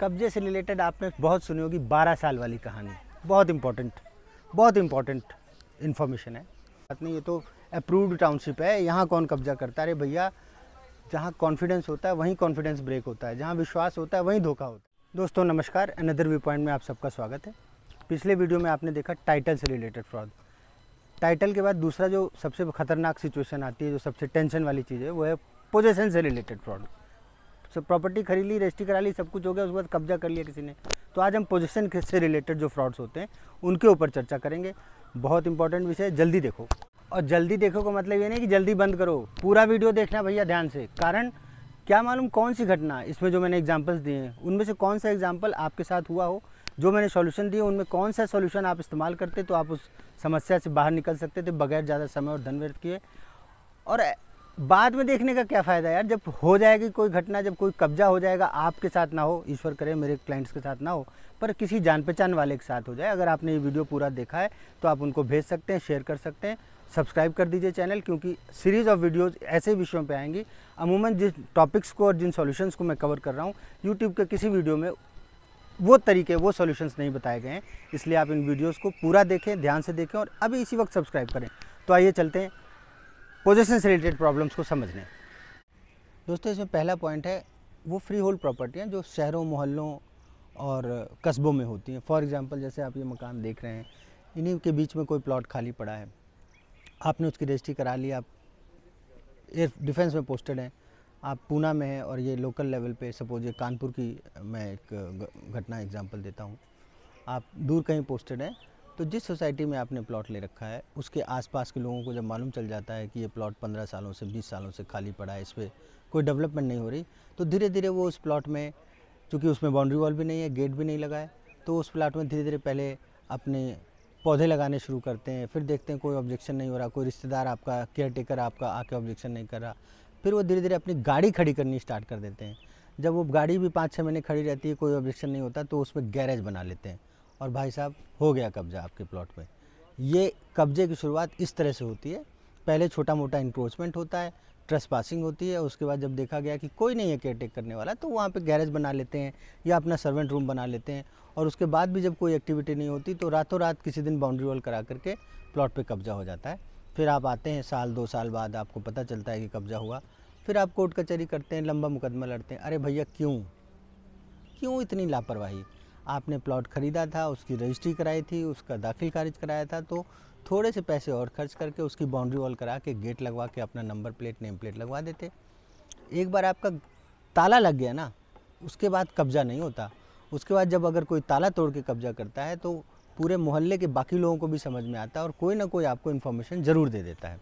कब्जे से रिलेटेड आपने बहुत सुनी होगी 12 साल वाली कहानी। बहुत इम्पोर्टेंट इन्फॉर्मेशन है। बात नहीं, ये तो अप्रूव्ड टाउनशिप है, यहाँ कौन कब्जा करता है? अरे भैया, जहाँ कॉन्फिडेंस होता है वहीं कॉन्फिडेंस ब्रेक होता है, जहाँ विश्वास होता है वहीं धोखा होता है। दोस्तों नमस्कार, अनदर व्यू पॉइंट में आप सबका स्वागत है। पिछले वीडियो में आपने देखा टाइटल से रिलेटेड फ्रॉड। टाइटल के बाद दूसरा जो सबसे खतरनाक सिचुएशन आती है, जो सबसे टेंशन वाली चीज़ है, वो है पोजेसन से रिलेटेड फ्रॉड। सब प्रॉपर्टी खरीद ली, रजिस्ट्री करा ली, सब कुछ हो गया, उसके बाद कब्जा कर लिया किसी ने। तो आज हम पोजीशन से रिलेटेड जो फ्रॉड्स होते हैं उनके ऊपर चर्चा करेंगे। बहुत इंपॉर्टेंट विषय है, जल्दी देखो। और जल्दी देखो का मतलब ये नहीं कि जल्दी बंद करो, पूरा वीडियो देखना भैया ध्यान से। कारण क्या मालूम कौन सी घटना इसमें जो मैंने एग्जांपल्स दिए हैं उनमें से कौन सा एग्जांपल आपके साथ हुआ हो, जो मैंने सॉल्यूशन दिए उनमें कौन सा सॉल्यूशन आप इस्तेमाल करते तो आप उस समस्या से बाहर निकल सकते थे बगैर ज़्यादा समय और धन व्यर्थ किए। और बाद में देखने का क्या फ़ायदा यार, जब हो जाएगी कोई घटना, जब कोई कब्जा हो जाएगा, आपके साथ ना हो, ईश्वर करे मेरे क्लाइंट्स के साथ ना हो, पर किसी जान पहचान वाले के साथ हो जाए। अगर आपने ये वीडियो पूरा देखा है तो आप उनको भेज सकते हैं, शेयर कर सकते हैं, सब्सक्राइब कर दीजिए चैनल, क्योंकि सीरीज़ ऑफ वीडियोज़ ऐसे विषयों पे आएंगी। अमूमन जिन टॉपिक्स को और जिन सॉल्यूशंस को मैं कवर कर रहा हूँ, यूट्यूब के किसी वीडियो में वो तरीके, वो सॉल्यूशंस नहीं बताए गए हैं। इसलिए आप इन वीडियोज़ को पूरा देखें, ध्यान से देखें और अभी इसी वक्त सब्सक्राइब करें। तो आइए चलते हैं पोजीशन से रिलेटेड प्रॉब्लम्स को समझने। दोस्तों इसमें पहला पॉइंट है वो फ्री होल्ड प्रॉपर्टियाँ जो शहरों, मोहल्लों और कस्बों में होती हैं। फॉर एग्जांपल जैसे आप ये मकान देख रहे हैं, इन्हीं के बीच में कोई प्लॉट खाली पड़ा है, आपने उसकी रजिस्ट्री करा ली, आप एयर डिफेंस में पोस्टेड हैं, आप पूना में हैं और ये लोकल लेवल पे, सपोज ये कानपुर की मैं एक घटना एग्जांपल देता हूँ, आप दूर कहीं पोस्टेड हैं, तो जिस सोसाइटी में आपने प्लॉट ले रखा है उसके आसपास के लोगों को जब मालूम चल जाता है कि ये प्लॉट 15 सालों से 20 सालों से खाली पड़ा है, इस पर कोई डेवलपमेंट नहीं हो रही, तो धीरे धीरे वो उस प्लॉट में, चूँकि उसमें बाउंड्री वॉल भी नहीं है, गेट भी नहीं लगा है, तो उस प्लॉट में धीरे धीरे पहले अपने पौधे लगाने शुरू करते हैं। फिर देखते हैं कोई ऑब्जेक्शन नहीं हो रहा, कोई रिश्तेदार आपका, केयर टेकर आपका आके ऑब्जेक्शन नहीं कर रहा, फिर वो धीरे धीरे अपनी गाड़ी खड़ी करनी स्टार्ट कर देते हैं। जब वो गाड़ी भी 5-6 महीने खड़ी रहती है, कोई ऑब्जेक्शन नहीं होता, तो उसमें गैरेज बना लेते हैं और भाई साहब हो गया कब्जा आपके प्लॉट में। ये कब्जे की शुरुआत इस तरह से होती है। पहले छोटा मोटा इंक्रोचमेंट होता है, ट्रेस पासिंग होती है, उसके बाद जब देखा गया कि कोई नहीं है केयर टेक करने वाला, तो वहाँ पे गैरेज बना लेते हैं या अपना सर्वेंट रूम बना लेते हैं। और उसके बाद भी जब कोई एक्टिविटी नहीं होती तो रातों रात किसी दिन बाउंड्री वॉल करा करके प्लॉट पे कब्जा हो जाता है। फिर आप आते हैं, साल 2 साल बाद आपको पता चलता है कि कब्जा हुआ, फिर आप कोर्ट कचहरी करते हैं, लंबा मुकदमा लड़ते हैं। अरे भैया क्यों इतनी लापरवाही? आपने प्लॉट ख़रीदा था, उसकी रजिस्ट्री कराई थी, उसका दाखिल खारिज कराया था, तो थोड़े से पैसे और खर्च करके उसकी बाउंड्री वॉल करा के, गेट लगवा के अपना नंबर प्लेट, नेम प्लेट लगवा देते। एक बार आपका ताला लग गया ना, उसके बाद कब्जा नहीं होता। उसके बाद जब अगर कोई ताला तोड़ के कब्जा करता है तो पूरे मोहल्ले के बाकी लोगों को भी समझ में आता है और कोई ना कोई आपको इन्फॉर्मेशन ज़रूर दे देता है।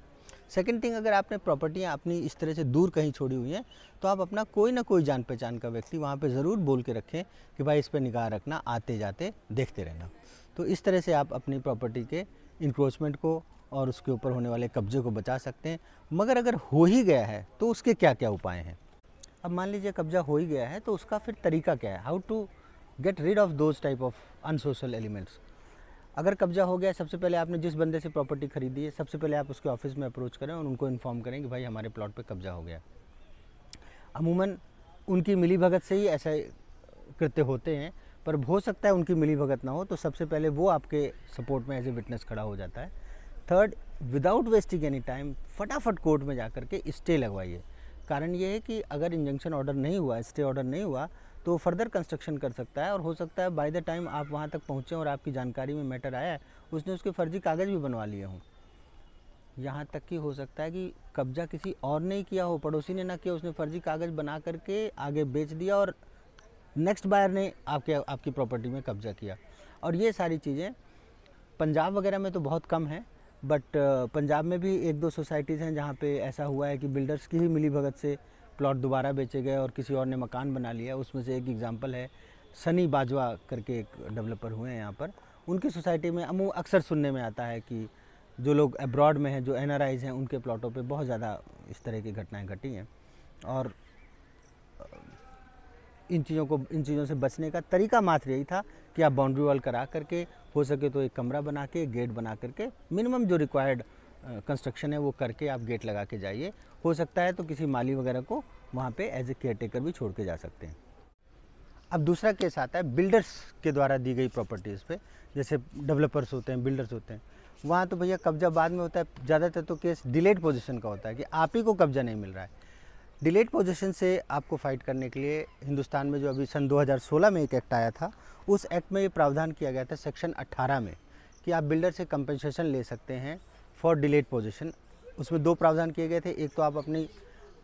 सेकंड थिंग, अगर आपने प्रॉपर्टियाँ अपनी इस तरह से दूर कहीं छोड़ी हुई हैं तो आप अपना कोई ना कोई जान पहचान का व्यक्ति वहाँ पे ज़रूर बोल के रखें कि भाई इस पर निगाह रखना, आते जाते देखते रहना। तो इस तरह से आप अपनी प्रॉपर्टी के इंक्रोचमेंट को और उसके ऊपर होने वाले कब्जे को बचा सकते हैं। मगर अगर हो ही गया है तो उसके क्या क्या उपाय हैं? अब मान लीजिए कब्जा हो ही गया है तो उसका फिर तरीका क्या है? How to get rid of those type of unsocial elements. अगर कब्जा हो गया, सबसे पहले आपने जिस बंदे से प्रॉपर्टी खरीदी है, सबसे पहले आप उसके ऑफिस में अप्रोच करें और उनको इन्फॉर्म करें कि भाई हमारे प्लॉट पे कब्जा हो गया। अमूमन उनकी मिलीभगत से ही ऐसे कृत्य होते हैं, पर हो सकता है उनकी मिलीभगत ना हो, तो सबसे पहले वो आपके सपोर्ट में एज ए विटनेस खड़ा हो जाता है। Third, without wasting any time फटाफट कोर्ट में जा कर के स्टे लगवाइए। कारण ये है कि अगर इंजंक्शन ऑर्डर नहीं हुआ, स्टे ऑर्डर नहीं हुआ, तो फर्दर कंस्ट्रक्शन कर सकता है और हो सकता है बाय द टाइम आप वहाँ तक पहुँचें और आपकी जानकारी में मैटर आया है, उसने उसके फर्जी कागज़ भी बनवा लिए हों। यहाँ तक कि हो सकता है कि कब्जा किसी और ने किया हो, पड़ोसी ने ना किया, उसने फर्जी कागज़ बना करके आगे बेच दिया और नेक्स्ट बायर ने आपकी प्रॉपर्टी में कब्जा किया। और ये सारी चीज़ें पंजाब वगैरह में तो बहुत कम है, बट पंजाब में भी 1-2 सोसाइटीज़ हैं जहाँ पे ऐसा हुआ है कि बिल्डर्स की ही मिलीभगत से प्लॉट दोबारा बेचे गए और किसी और ने मकान बना लिया। उसमें से एक एग्जांपल है, सनी बाजवा करके एक डेवलपर हुए हैं यहाँ पर। उनकी सोसाइटी में अक्सर सुनने में आता है कि जो लोग अब्रॉड में हैं, जो एनआरआईज़ हैं, उनके प्लॉटों पे बहुत ज़्यादा इस तरह की घटनाएं घटी हैं। और इन चीज़ों से बचने का तरीका मात्र यही था कि आप बाउंड्री वॉल करा करके, हो सके तो एक कमरा बना के, गेट बना करके, मिनिमम जो रिक्वायर्ड कंस्ट्रक्शन है वो करके आप गेट लगा के जाइए। हो सकता है तो किसी माली वगैरह को वहाँ पे एज ए केयर टेकर भी छोड़ के जा सकते हैं। अब दूसरा केस आता है बिल्डर्स के द्वारा दी गई प्रॉपर्टीज़ पे, जैसे डेवलपर्स होते हैं, बिल्डर्स होते हैं, वहाँ तो भैया कब्जा बाद में होता है। ज़्यादातर तो केस डिलेड पोजीशन का होता है कि आप ही को कब्जा नहीं मिल रहा है। डिलेड पोजीशन से आपको फाइट करने के लिए हिंदुस्तान में जो अभी सन 2016 में एक एक्ट आया था, उस एक्ट में ये प्रावधान किया गया था सेक्शन 18 में कि आप बिल्डर से कंपनसेशन ले सकते हैं फॉर डिलेड पोजीशन। उसमें 2 प्रावधान किए गए थे। एक तो आप अपनी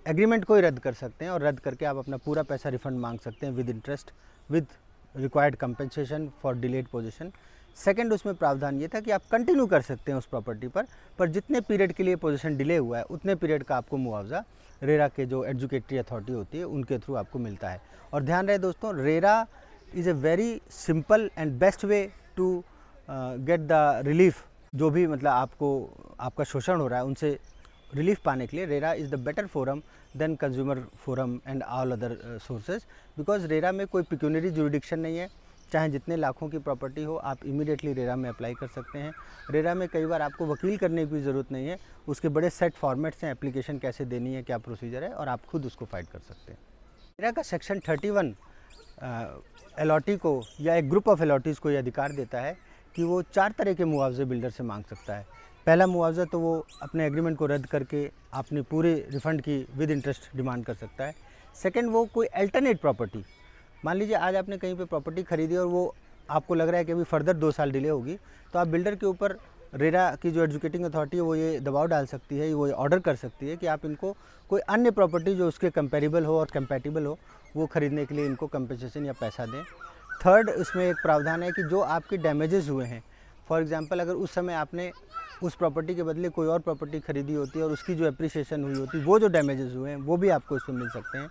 एग्रीमेंट को ही रद्द कर सकते हैं और रद्द करके आप अपना पूरा पैसा रिफंड मांग सकते हैं with interest with required compensation for delayed position. Second उसमें प्रावधान ये था कि आप कंटिन्यू कर सकते हैं उस प्रॉपर्टी पर जितने पीरियड के लिए पोजीशन डिले हुआ है उतने पीरियड का आपको मुआवजा रेरा के जो एडजुकेटरी अथॉरिटी होती है उनके थ्रू आपको मिलता है। और ध्यान रहे दोस्तों, RERA is a very simple and best way to get the relief. जो भी मतलब आपका शोषण हो रहा है उनसे रिलीफ पाने के लिए RERA is the better forum than consumer forum and all other sources, because RERA में कोई पिक्यूनरी जुरिडिक्शन नहीं है। चाहे जितने लाखों की प्रॉपर्टी हो, आप इमीडिएटली रेरा में अप्लाई कर सकते हैं। रेरा में कई बार आपको वकील करने की ज़रूरत नहीं है, उसके बड़े सेट फॉर्मेट्स हैं, एप्लीकेशन कैसे देनी है, क्या प्रोसीजर है, और आप खुद उसको फाइट कर सकते हैं। रेरा का सेक्शन 31 अलॉटी को या एक ग्रुप ऑफ अलॉटीज़ को ये अधिकार देता है कि वो 4 तरह के मुआवजे बिल्डर से मांग सकता है। पहला मुआवजा तो वो अपने एग्रीमेंट को रद्द करके अपनी पूरे रिफ़ंड की विद इंटरेस्ट डिमांड कर सकता है। सेकंड, वो कोई अल्टरनेट प्रॉपर्टी, मान लीजिए आज आपने कहीं पे प्रॉपर्टी खरीदी और वो आपको लग रहा है कि अभी फर्दर 2 साल डिले होगी, तो आप बिल्डर के ऊपर रेरा की जो एडजुकेटिंग अथॉरिटी है वो ये दबाव डाल सकती है, वो ये ऑर्डर कर सकती है कि आप इनको कोई अन्य प्रॉपर्टी जो उसके कंपेरेबल हो और कंपैटिबल हो वो खरीदने के लिए इनको कंपनसेशन या पैसा दें। थर्ड, इसमें एक प्रावधान है कि जो आपके डैमेजेस हुए हैं, फॉर एग्जांपल अगर उस समय आपने उस प्रॉपर्टी के बदले कोई और प्रॉपर्टी खरीदी होती है और उसकी जो एप्रिसिएशन हुई होती है, वो जो डैमेजेस हुए हैं वो भी आपको इसमें मिल सकते हैं।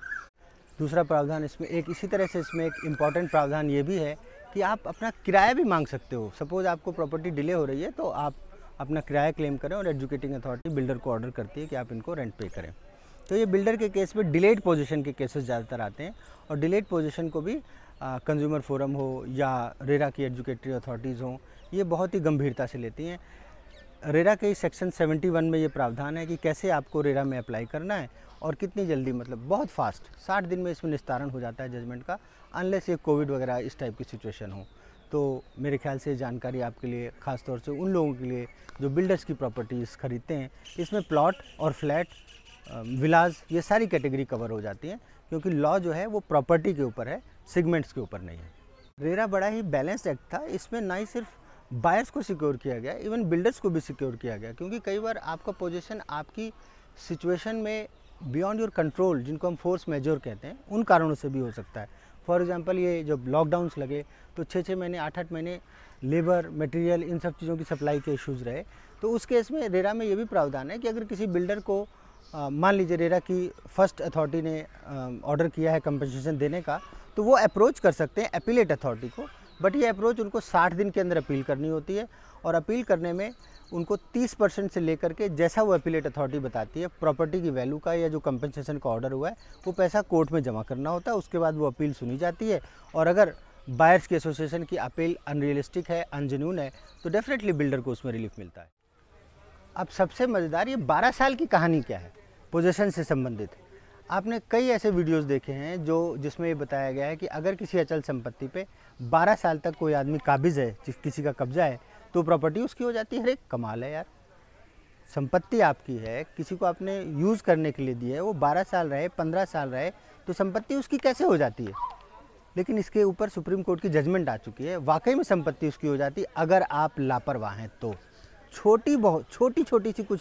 दूसरा प्रावधान इसमें इसी तरह से इसमें एक इम्पॉर्टेंट प्रावधान ये भी है कि आप अपना किराया भी मांग सकते हो। सपोज़ आपको प्रॉपर्टी डिले हो रही है तो आप अपना किराया क्लेम करें और एडजुकेटिंग अथॉरिटी बिल्डर को ऑर्डर करती है कि आप इनको रेंट पे करें। तो ये बिल्डर के केस में डिलेड पोजीशन के केसेस ज़्यादातर आते हैं और डिलेड पोजीशन को भी कंज्यूमर फोरम हो या रेरा की एडजुकेटरी अथॉरिटीज़ हों, ये बहुत ही गंभीरता से लेती हैं। रेरा के सेक्शन 71 में ये प्रावधान है कि कैसे आपको रेरा में अप्लाई करना है और कितनी जल्दी, मतलब बहुत फास्ट 60 दिन में इसमें निस्तारण हो जाता है जजमेंट का, अनलेस ये कोविड वगैरह इस टाइप की सिचुएशन हो। तो मेरे ख्याल से जानकारी आपके लिए, ख़ास तौर से उन लोगों के लिए जो बिल्डर्स की प्रॉपर्टीज़ खरीदते हैं, इसमें प्लॉट और फ्लैट, विलाज, ये सारी कैटेगरी कवर हो जाती हैं, क्योंकि लॉ जो है वो प्रॉपर्टी के ऊपर है, सेगमेंट्स के ऊपर नहीं है। रेरा बड़ा ही बैलेंस्ड एक्ट था। इसमें ना ही सिर्फ बायर्स को सिक्योर किया गया, इवन बिल्डर्स को भी सिक्योर किया गया, क्योंकि कई बार आपका पोजीशन आपकी सिचुएशन में बियॉन्ड योर कंट्रोल, जिनको हम फोर्स मेजर कहते हैं, उन कारणों से भी हो सकता है। फॉर एग्जांपल ये जब लॉकडाउन्स लगे तो 6-6 महीने 8-8 महीने लेबर, मटेरियल, इन सब चीज़ों की सप्लाई के इश्यूज़ रहे। तो उस केस में रेरा में ये भी प्रावधान है कि अगर किसी बिल्डर को मान लीजिए रेरा की फर्स्ट अथॉरिटी ने ऑर्डर किया है कंपनसेशन देने का, तो वो अप्रोच कर सकते हैं अपीलेट अथॉरिटी को, बट ये अप्रोच उनको 60 दिन के अंदर अपील करनी होती है और अपील करने में उनको 30% से लेकर के, जैसा वो अपीलेट अथॉरिटी बताती है, प्रॉपर्टी की वैल्यू का या जो कंपनसेशन का ऑर्डर हुआ है वो पैसा कोर्ट में जमा करना होता है। उसके बाद वो अपील सुनी जाती है और अगर बायर्स की एसोसिएशन की अपील अनरियलिस्टिक है, अनजेन्युइन है, तो डेफिनेटली बिल्डर को उसमें रिलीफ मिलता है। अब सबसे मज़ेदार, ये 12 साल की कहानी क्या है पोजीशन से संबंधित। आपने कई ऐसे वीडियोस देखे हैं जिसमें ये बताया गया है कि अगर किसी अचल संपत्ति पे 12 साल तक कोई आदमी काबिज़ है, किसी का कब्जा है, तो प्रॉपर्टी उसकी हो जाती है। अरे कमाल है यार, संपत्ति आपकी है, किसी को आपने यूज़ करने के लिए दी है, वो 12 साल रहे, 15 साल रहे, तो संपत्ति उसकी कैसे हो जाती है? लेकिन इसके ऊपर सुप्रीम कोर्ट की जजमेंट आ चुकी है, वाकई में संपत्ति उसकी हो जाती है अगर आप लापरवाह हैं तो। छोटी छोटी सी कुछ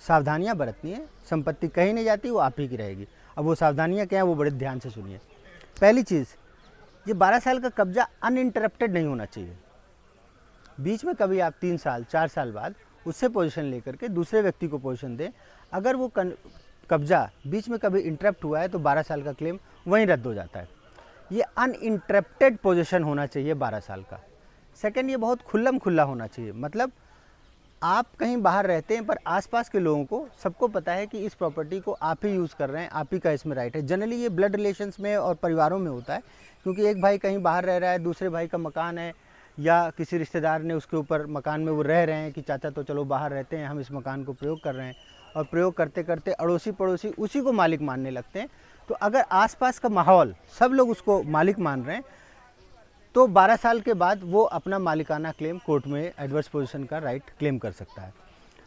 सावधानियां बरतनी है, संपत्ति कहीं नहीं जाती, वो आप ही की रहेगी। अब वो सावधानियां क्या हैं वो बड़े ध्यान से सुनिए। पहली चीज़, ये 12 साल का कब्जा अनइंटरप्टेड नहीं होना चाहिए। बीच में कभी आप 3 साल 4 साल बाद उससे पोजीशन लेकर के दूसरे व्यक्ति को पोजीशन दें, अगर वो कब्जा बीच में कभी इंटरप्ट हुआ है तो 12 साल का क्लेम वहीं रद्द हो जाता है। ये अनइंटरप्टेड पोजीशन होना चाहिए 12 साल का। सेकंड, ये बहुत खुल्लम खुल्ला होना चाहिए, मतलब आप कहीं बाहर रहते हैं पर आसपास के लोगों को सबको पता है कि इस प्रॉपर्टी को आप ही यूज़ कर रहे हैं, आप ही का इसमें राइट है। जनरली ये ब्लड रिलेशंस में और परिवारों में होता है, क्योंकि एक भाई कहीं बाहर रह रहा है, दूसरे भाई का मकान है या किसी रिश्तेदार ने उसके ऊपर मकान में वो रह रहे हैं कि चाचा तो चलो बाहर रहते हैं, हम इस मकान को प्रयोग कर रहे हैं, और प्रयोग करते करते अड़ोसी पड़ोसी उसी को मालिक मानने लगते हैं। तो अगर आसपास का माहौल सब लोग उसको मालिक मान रहे हैं तो 12 साल के बाद वो अपना मालिकाना क्लेम कोर्ट में एडवर्स पोजीशन का राइट क्लेम कर सकता है।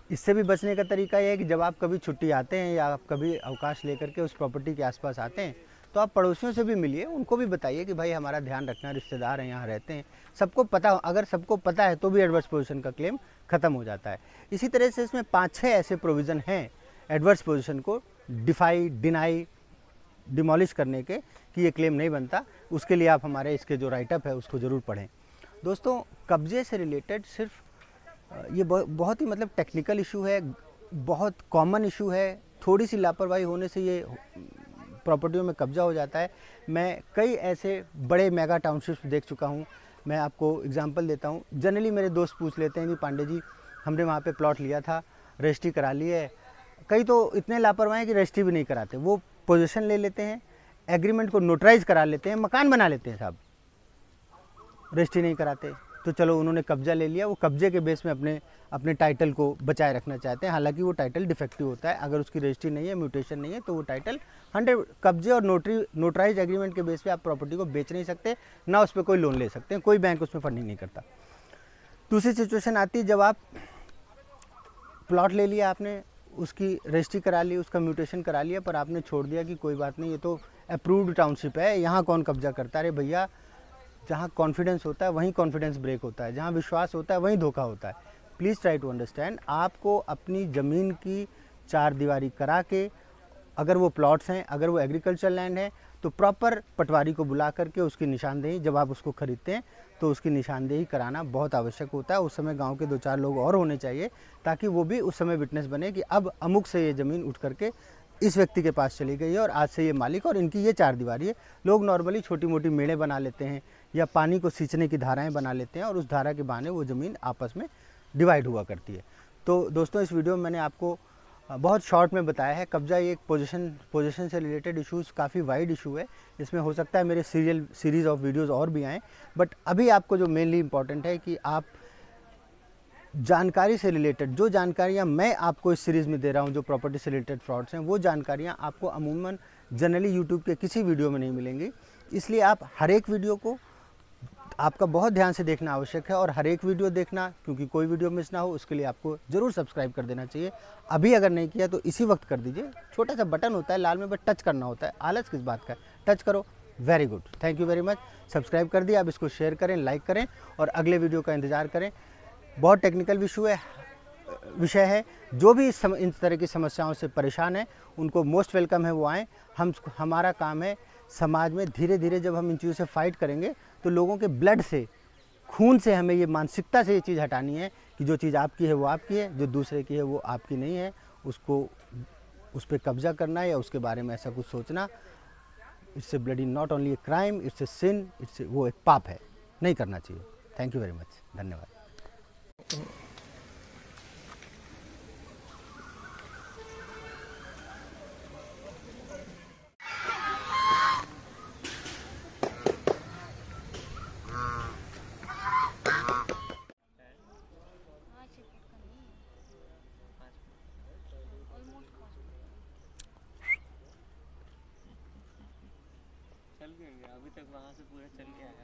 इससे भी बचने का तरीका यह है कि जब आप कभी छुट्टी आते हैं या आप कभी अवकाश लेकर के उस प्रॉपर्टी के आसपास आते हैं तो आप पड़ोसियों से भी मिलिए, उनको भी बताइए कि भाई हमारा ध्यान रखना, रिश्तेदार हैं, यहाँ रहते हैं। सबको पता, अगर सबको पता है तो भी एडवर्स पोजीशन का क्लेम ख़त्म हो जाता है। इसी तरह से इसमें 5-6 ऐसे प्रोविज़न हैं एडवर्स पोजीशन को डिफाई, डिनाई, डिमोलिश करने के कि ये क्लेम नहीं बनता। उसके लिए आप हमारे इसके जो राइटअप है उसको ज़रूर पढ़ें। दोस्तों, कब्जे से रिलेटेड सिर्फ ये बहुत ही मतलब टेक्निकल इशू है, बहुत कॉमन इशू है। थोड़ी सी लापरवाही होने से ये प्रॉपर्टियों में कब्जा हो जाता है। मैं कई ऐसे बड़े मेगा टाउनशिप्स देख चुका हूँ। मैं आपको एग्जांपल देता हूँ। जनरली मेरे दोस्त पूछ लेते हैं कि पांडे जी, हमने वहाँ पे प्लॉट लिया था, रजिस्ट्री करा ली है। कई तो इतने लापरवाह हैं कि रजिस्ट्री भी नहीं कराते, वो पोजीशन ले लेते हैं, एग्रीमेंट को नोटराइज करा लेते हैं, मकान बना लेते हैं साहब, रजिस्ट्री नहीं कराते। तो चलो उन्होंने कब्जा ले लिया, वो कब्जे के बेस में अपने टाइटल को बचाए रखना चाहते हैं। हालांकि वो टाइटल डिफेक्टिव होता है। अगर उसकी रजिस्ट्री नहीं है, म्यूटेशन नहीं है, तो वो टाइटल 100 कब्जे और नोटराइज एग्रीमेंट के बेस पे आप प्रॉपर्टी को बेच नहीं सकते, ना उस पर कोई लोन ले सकते हैं, कोई बैंक उसमें फंडिंग नहीं करता। दूसरी सिचुएशन आती है जब आप प्लॉट ले लिया, आपने उसकी रजिस्ट्री करा ली, उसका म्यूटेशन करा लिया, पर आपने छोड़ दिया कि कोई बात नहीं, ये तो अप्रूव्ड टाउनशिप है, यहाँ कौन कब्जा करता है। अरे भैया, जहाँ कॉन्फिडेंस होता है वहीं कॉन्फिडेंस ब्रेक होता है, जहाँ विश्वास होता है वहीं धोखा होता है। Please try to understand. आपको अपनी ज़मीन की चार दीवारी करा के, अगर वो प्लॉट्स हैं, अगर वो एग्रीकल्चर लैंड है, तो प्रॉपर पटवारी को बुला करके उसकी निशानदेही, जब आप उसको खरीदते हैं तो उसकी निशानदेही कराना बहुत आवश्यक होता है। उस समय गांव के 2-4 लोग और होने चाहिए ताकि वो भी उस समय विटनेस बने कि अब अमुक से ये ज़मीन उठ करके इस व्यक्ति के पास चली गई है और आज से ये मालिक और इनकी ये चार दीवारी है। लोग नॉर्मली छोटी मोटी मेड़ें बना लेते हैं या पानी को सींचने की धाराएं बना लेते हैं और उस धारा के बहाने वो ज़मीन आपस में डिवाइड हुआ करती है। तो दोस्तों, इस वीडियो में मैंने आपको बहुत शॉर्ट में बताया है। कब्जा ये एक पोजीशन से रिलेटेड इश्यूज़ काफ़ी वाइड इशू है। इसमें हो सकता है मेरे सीरीज़ ऑफ वीडियोज़ और भी आएँ, बट अभी आपको जो मेनली इम्पॉर्टेंट है कि आप जानकारी से रिलेटेड, जो जानकारियाँ मैं आपको इस सीरीज़ में दे रहा हूँ, जो प्रॉपर्टी से रिलेटेड फ्रॉड्स हैं, वो जानकारियाँ आपको अमूमन जनरली यूट्यूब के किसी वीडियो में नहीं मिलेंगी। इसलिए आप हर एक वीडियो को आपका बहुत ध्यान से देखना आवश्यक है और हर एक वीडियो देखना, क्योंकि कोई वीडियो मिस ना हो, उसके लिए आपको ज़रूर सब्सक्राइब कर देना चाहिए। अभी अगर नहीं किया तो इसी वक्त कर दीजिए। छोटा सा बटन होता है लाल में, बस टच करना होता है। आलस किस बात का है, टच करो। Very good, thank you very much. Subscribe कर दिया, अब इसको शेयर करें, लाइक करें और अगले वीडियो का इंतज़ार करें। बहुत टेक्निकल विषय है। जो भी इन तरह की समस्याओं से परेशान है उनको मोस्ट वेलकम है, वो आएँ। हमारा काम है समाज में धीरे धीरे जब हम इन चीज़ों से फाइट करेंगे तो लोगों के ब्लड से, खून से हमें ये मानसिकता से ये चीज़ हटानी है कि जो चीज़ आपकी है वो आपकी है, जो दूसरे की है वो आपकी नहीं है। उसको उस पर कब्जा करना या उसके बारे में ऐसा कुछ सोचना, it's a bloody not only a crime, it's a sin, वो एक पाप है, नहीं करना चाहिए। थैंक यू वेरी मच, धन्यवाद। चल गए, अभी तक वहाँ से पूरा चल गया है।